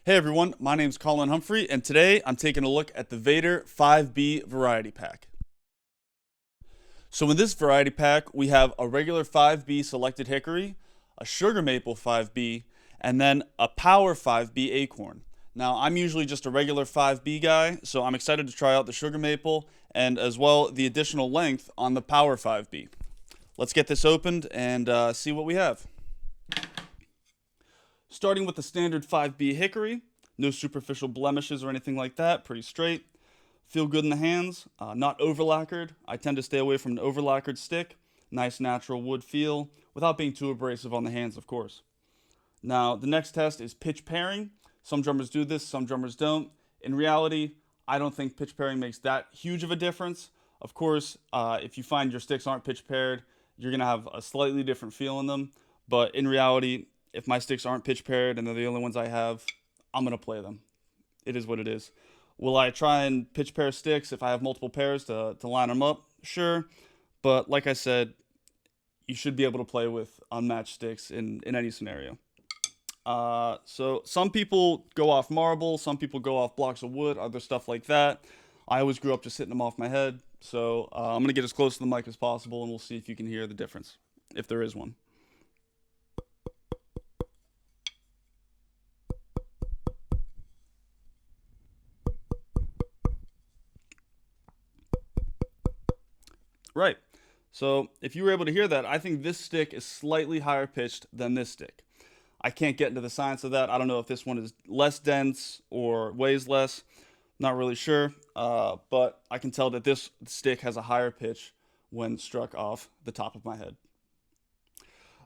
Hey everyone, my name's Colin Humphrey, and today I'm taking a look at the Vater 5B Variety Pack. So in this Variety Pack, we have a regular 5B Selected Hickory, a Sugar Maple 5B, and then a Power 5B Acorn. Now, I'm usually just a regular 5B guy, so I'm excited to try out the Sugar Maple and as well the additional length on the Power 5B. Let's get this opened and see what we have. Starting with the standard 5B Hickory, no superficial blemishes or anything like that, pretty straight. Feel good in the hands, not over-lacquered. I tend to stay away from an over-lacquered stick. Nice natural wood feel, without being too abrasive on the hands, of course. Now, the next test is pitch pairing. Some drummers do this, some drummers don't. In reality, I don't think pitch pairing makes that huge of a difference. Of course, if you find your sticks aren't pitch paired, you're going to have a slightly different feel in them. But in reality, if my sticks aren't pitch paired and they're the only ones I have, I'm going to play them. It is what it is. Will I try and pitch pair sticks if I have multiple pairs to line them up? Sure. But like I said, you should be able to play with unmatched sticks in any scenario. So some people go off marble, some people go off blocks of wood, other stuff like that. I always grew up just hitting them off my head. So I'm going to get as close to the mic as possible and we'll see if you can hear the difference, if there is one. Right. So if you were able to hear that, I think this stick is slightly higher pitched than this stick. I can't get into the science of that. I don't know if this one is less dense or weighs less. Not really sure. But I can tell that this stick has a higher pitch when struck off the top of my head.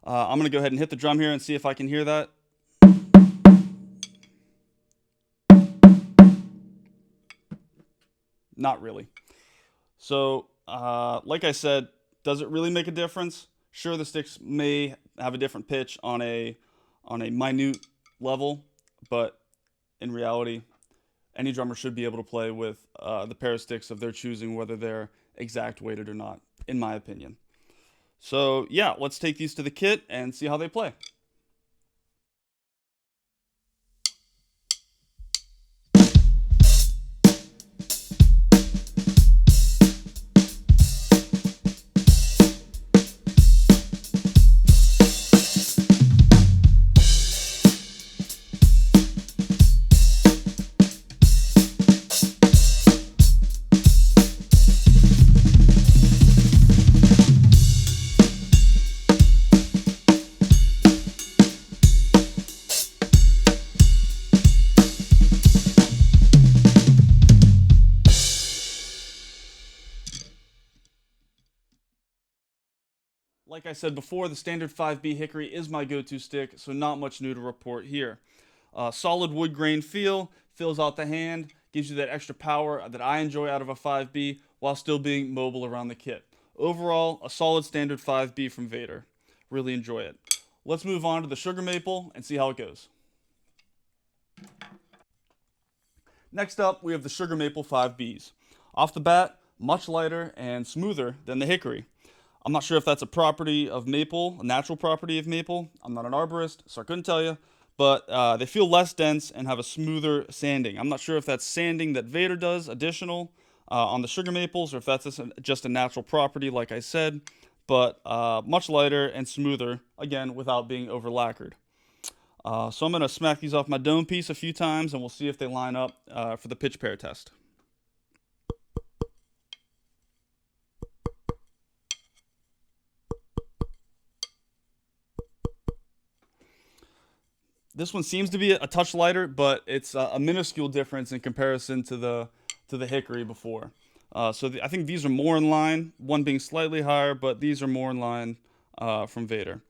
I'm going to go ahead and hit the drum here and see if I can hear that. Not really. So like I said, does it really make a difference? Sure, the sticks may have a different pitch on a minute level, but in reality, any drummer should be able to play with the pair of sticks of their choosing, whether they're exact weighted or not, in my opinion. So yeah, let's take these to the kit and see how they play. Like I said before, the standard 5B Hickory is my go-to stick, so not much new to report here. Solid wood grain feel, fills out the hand, gives you that extra power that I enjoy out of a 5B while still being mobile around the kit. Overall, a solid standard 5B from Vater. Really enjoy it. Let's move on to the Sugar Maple and see how it goes. Next up, we have the Sugar Maple 5Bs. Off the bat, much lighter and smoother than the Hickory. I'm not sure if that's a property of maple, a natural property of maple. I'm not an arborist, so I couldn't tell you. But they feel less dense and have a smoother sanding. I'm not sure if that's sanding that Vater does additional on the Sugar Maples or if that's just a natural property, like I said. But much lighter and smoother, again, without being over lacquered. So I'm going to smack these off my dome piece a few times and we'll see if they line up for the pitch pair test. This one seems to be a touch lighter, but it's a minuscule difference in comparison to the Hickory before. So I think these are more in line, one being slightly higher, but these are more in line from Vater.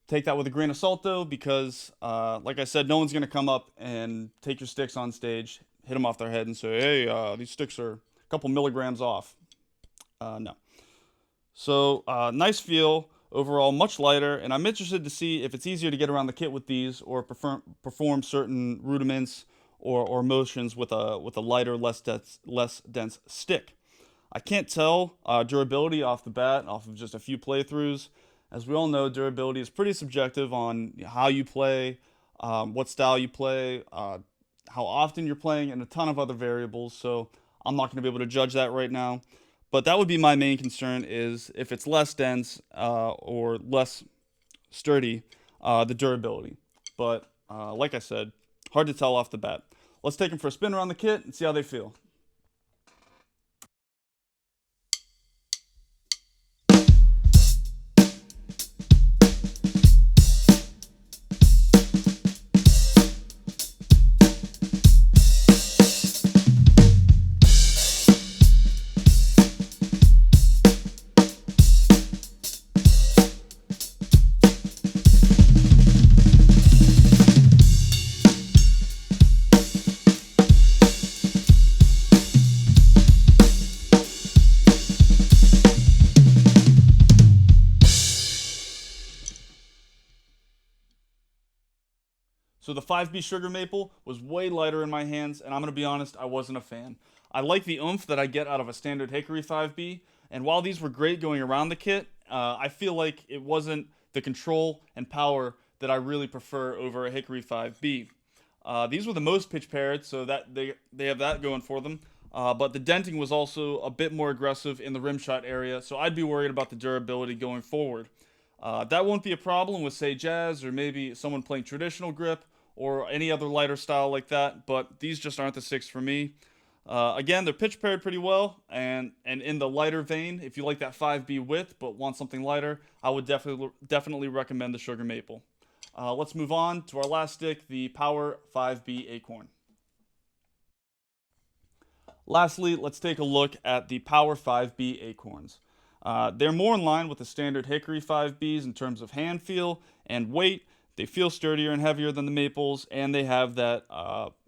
Take that with a grain of salt, though, because, like I said, no one's going to come up and take your sticks on stage, hit them off their head, and say, hey, these sticks are a couple milligrams off. No. So, nice feel. Overall, much lighter, and I'm interested to see if it's easier to get around the kit with these or perform certain rudiments or motions with a lighter, less dense stick. I can't tell durability off the bat, off of just a few playthroughs. As we all know, durability is pretty subjective on how you play, what style you play, how often you're playing, and a ton of other variables. So I'm not going to be able to judge that right now. But that would be my main concern, is if it's less dense or less sturdy, the durability. But like I said, hard to tell off the bat. Let's take them for a spin around the kit and see how they feel. So the 5B Sugar Maple was way lighter in my hands, and I'm going to be honest, I wasn't a fan. I like the oomph that I get out of a Standard Hickory 5B, and while these were great going around the kit, I feel like it wasn't the control and power that I really prefer over a Hickory 5B. These were the most pitch paired, so that they have that going for them. But the denting was also a bit more aggressive in the rim shot area, so I'd be worried about the durability going forward. That won't be a problem with, say, jazz or maybe someone playing traditional grip or any other lighter style like that, but these just aren't the sticks for me. Again, they're pitch paired pretty well, and in the lighter vein, if you like that 5B width but want something lighter, I would definitely recommend the Sugar Maple. Let's move on to our last stick, the Power 5B Acorn. Lastly, let's take a look at the Power 5B Acorns. They're more in line with the Standard Hickory 5Bs in terms of hand feel and weight. They feel sturdier and heavier than the Maples, and they have that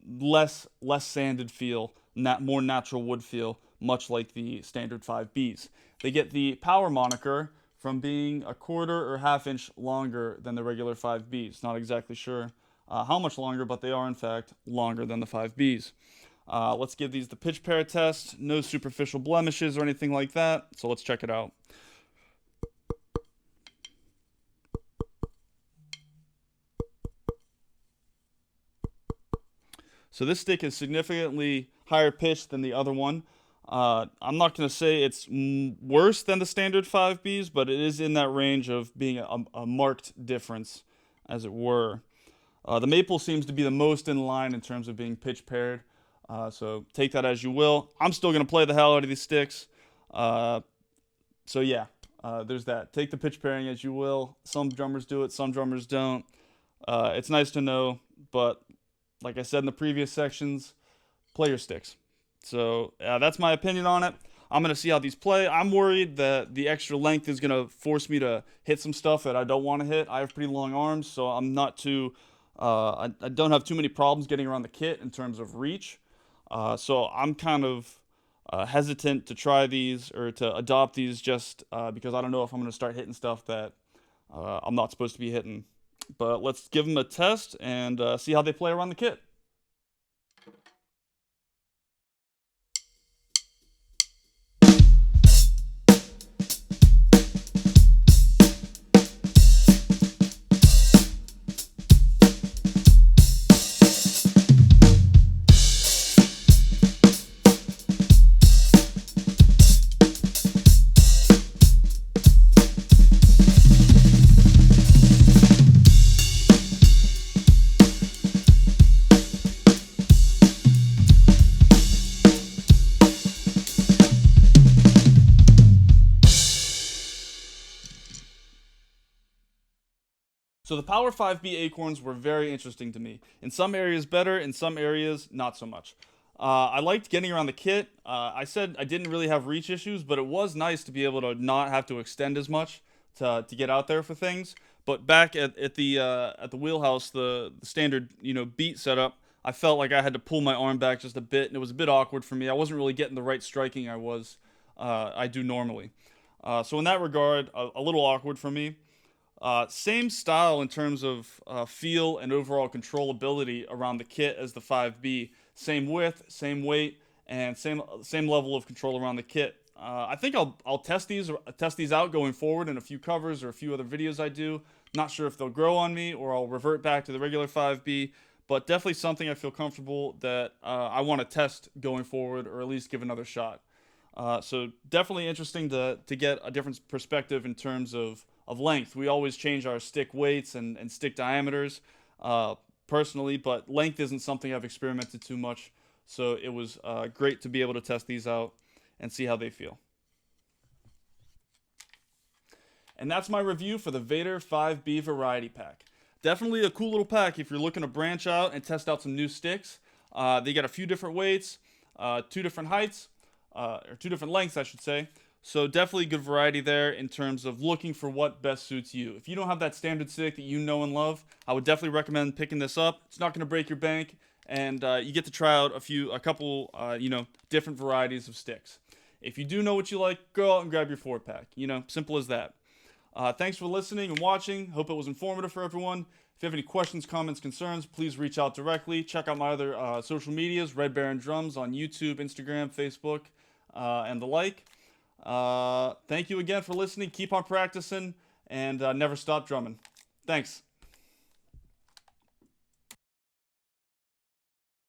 less sanded feel, more natural wood feel, much like the Standard 5Bs. They get the Power moniker from being a quarter or half-inch longer than the regular 5Bs. Not exactly sure how much longer, but they are in fact longer than the 5Bs. Let's give these the pitch pair test. No superficial blemishes or anything like that, so let's check it out. So this stick is significantly higher pitched than the other one. I'm not going to say it's worse than the Standard 5Bs, but it is in that range of being a marked difference, as it were. The Maple seems to be the most in line in terms of being pitch paired, so take that as you will. I'm still going to play the hell out of these sticks. So yeah, there's that. Take the pitch pairing as you will. Some drummers do it, some drummers don't. It's nice to know, but like I said in the previous sections, play your sticks. So that's my opinion on it. I'm going to see how these play. I'm worried that the extra length is going to force me to hit some stuff that I don't want to hit. I have pretty long arms, so I'm not too... I don't have too many problems getting around the kit in terms of reach. So I'm kind of hesitant to try these or to adopt these just because I don't know if I'm going to start hitting stuff that I'm not supposed to be hitting. But let's give them a test and see how they play around the kit. So the Power 5B Acorns were very interesting to me. In some areas better, in some areas not so much. I liked getting around the kit. I said I didn't really have reach issues, but it was nice to be able to not have to extend as much to get out there for things. But back at the wheelhouse, the standard beat setup, I felt like I had to pull my arm back just a bit, and it was a bit awkward for me. I wasn't really getting the right striking I do normally. So in that regard, a little awkward for me. Same style in terms of feel and overall controllability around the kit as the 5B. Same width, same weight, and same level of control around the kit. I think I'll test these out going forward in a few covers or a few other videos I do. Not sure if they'll grow on me or I'll revert back to the regular 5B. but definitely something I feel comfortable that I want to test going forward, or at least give another shot. So definitely interesting to get a different perspective in terms of length. We always change our stick weights and stick diameters personally, but length isn't something I've experimented too much. So it was great to be able to test these out and see how they feel. And that's my review for the Vater 5B Variety Pack. Definitely a cool little pack if you're looking to branch out and test out some new sticks. They got a few different weights, 2 different heights, or 2 different lengths, I should say. So definitely good variety there in terms of looking for what best suits you. If you don't have that standard stick that you know and love, I would definitely recommend picking this up. It's not going to break your bank, and you get to try out a couple, different varieties of sticks. If you do know what you like, go out and grab your 4-pack. Simple as that. Thanks for listening and watching. Hope it was informative for everyone. If you have any questions, comments, concerns, please reach out directly. Check out my other social medias, Red Baron Drums on YouTube, Instagram, Facebook, and the like. Thank you again for listening. Keep on practicing and never stop drumming. Thanks.